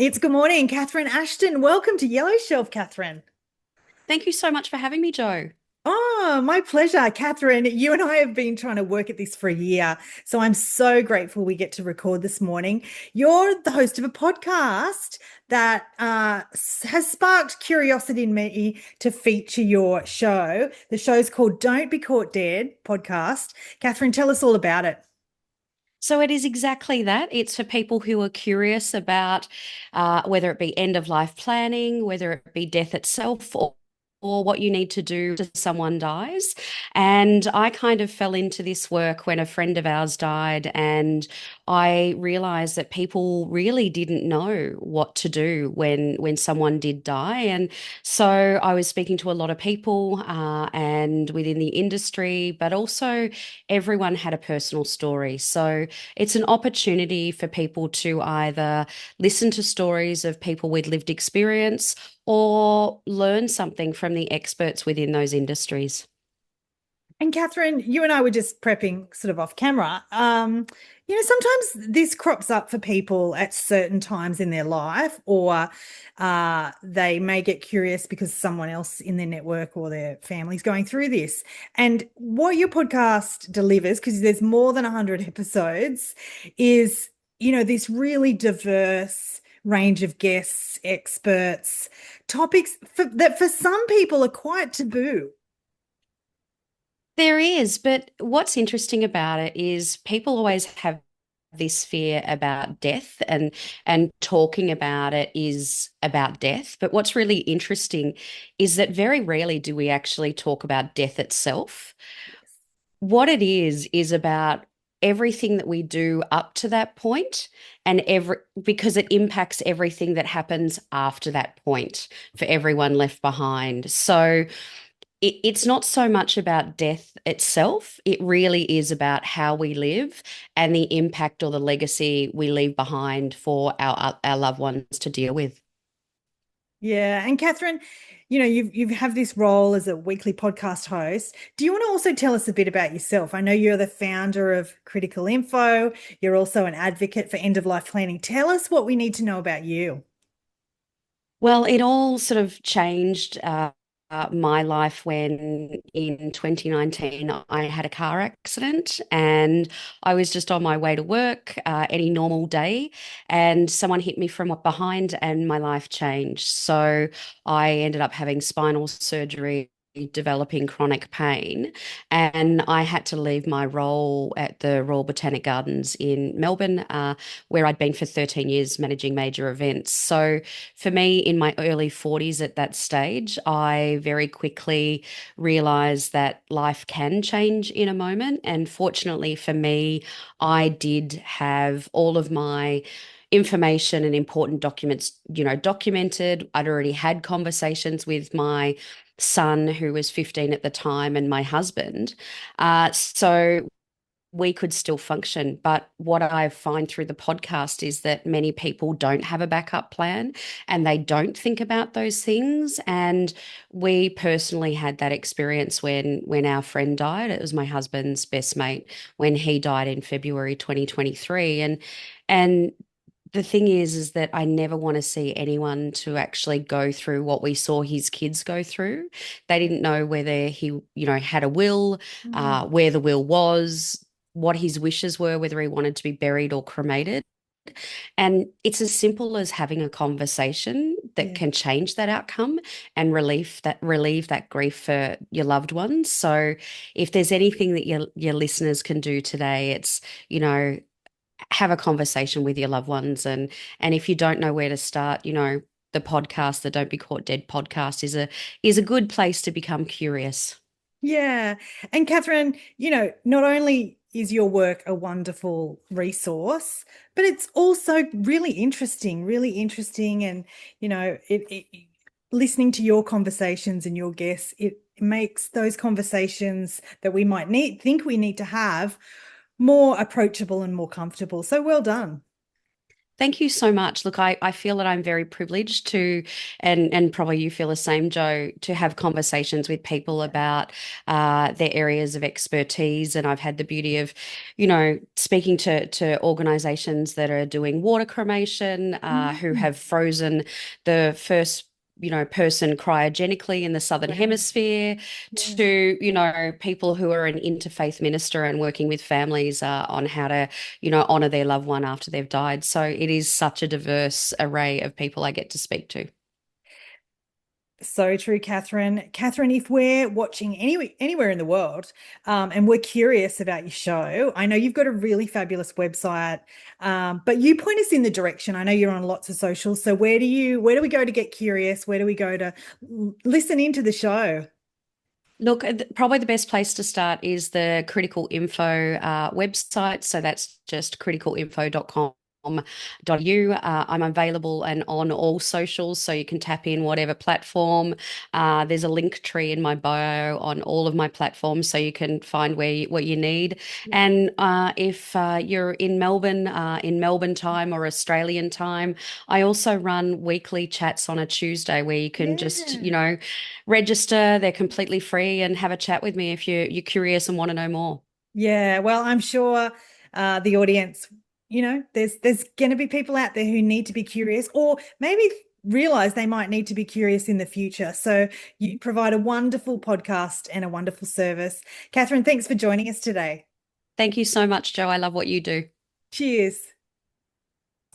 It's good morning, Catherine Ashton. Welcome to Yellow Shelf, Catherine. Thank you so much for having me, Joe. Oh, my pleasure, Catherine. You and I have been trying to work at this for a year, so I'm so grateful we get to record this morning. You're the host of a podcast that has sparked curiosity in me to feature your show. The show's called Don't Be Caught Dead podcast. Catherine, tell us all about it. So it is exactly that. It's for people who are curious about whether it be end of life planning, whether it be death itself, or what you need to do if someone dies. And I kind of fell into this work when a friend of ours died, and I realized that people really didn't know what to do when someone did die. And so I was speaking to a lot of people and within the industry, but also everyone had a personal story. So it's an opportunity for people to either listen to stories of people with lived experience or learn something from the experts within those industries. And Catherine, you and I were just prepping sort of off camera. Sometimes this crops up for people at certain times in their life, or they may get curious because someone else in their network or their family's going through this. And what your podcast delivers, because there's more than 100 episodes, is, this really diverse range of guests, experts, topics that for some people are quite taboo. There is, but what's interesting about it is people always have this fear about death and talking about it is about death. But what's really interesting is that very rarely do we actually talk about death itself. What it is about everything that we do up to that point and every because it impacts everything that happens after that point for everyone left behind. So it's not so much about death itself. It really is about how we live and the impact or the legacy we leave behind for our loved ones to deal with. Yeah, and Catherine, you have this role as a weekly podcast host. Do you want to also tell us a bit about yourself? I know you're the founder of Critical Info. You're also an advocate for end of life planning. Tell us what we need to know about you. Well, it all sort of changed my life when in 2019 I had a car accident and I was just on my way to work, any normal day, and someone hit me from behind and my life changed. So I ended up having spinal surgery. Developing chronic pain, and I had to leave my role at the Royal Botanic Gardens in Melbourne, where I'd been for 13 years managing major events. So, for me, in my early 40s at that stage, I very quickly realized that life can change in a moment. And fortunately for me, I did have all of my information and important documents, documented. I'd already had conversations with my son, who was 15 at the time, and my husband. So we could still function. But what I find through the podcast is that many people don't have a backup plan and they don't think about those things. And we personally had that experience when our friend died. It was my husband's best mate when he died in February 2023. And the thing is that I never want to see anyone to actually go through what we saw his kids go through. They didn't know whether he, had a will, Mm, where the will was, what his wishes were, whether he wanted to be buried or cremated. And it's as simple as having a conversation that yeah. can change that outcome and relieve that grief for your loved ones. So if there's anything that your listeners can do today, it's, have a conversation with your loved ones, and if you don't know where to start, the podcast, the Don't Be Caught Dead podcast, is a good place to become curious. Yeah. And Catherine, not only is your work a wonderful resource, but it's also really interesting. And, listening to your conversations and your guests, it makes those conversations that we might think we need to have more approachable and more comfortable. So well done. Thank you so much. Look, I feel that I'm very privileged to, and probably you feel the same, Joe, to have conversations with people about their areas of expertise. And I've had the beauty of, speaking to organizations that are doing water cremation, who Mm. have frozen the first person cryogenically in the Southern Wow. Hemisphere, Yeah. to, people who are an interfaith minister and working with families on how to, honor their loved one after they've died. So it is such a diverse array of people I get to speak to. So true, Catherine. Catherine, if we're watching anywhere in the world, and we're curious about your show, I know you've got a really fabulous website, but you point us in the direction. I know you're on lots of socials. So where do we go to get curious? Where do we go to listen into the show? Look, probably the best place to start is the Critical Info website. So that's just criticalinfo.com. .u. I'm available and on all socials, so you can tap in whatever platform. There's a link tree in my bio on all of my platforms, so you can find what you need. And if you're in Melbourne time or Australian time, I also run weekly chats on a Tuesday where you can just, Yeah. register. They're completely free and have a chat with me if you're curious and want to know more. Yeah, well, I'm sure the audience, there's going to be people out there who need to be curious, or maybe realize they might need to be curious in the future. So you provide a wonderful podcast and a wonderful service. Catherine, thanks for joining us today. Thank you so much, Joe. I love what you do. Cheers.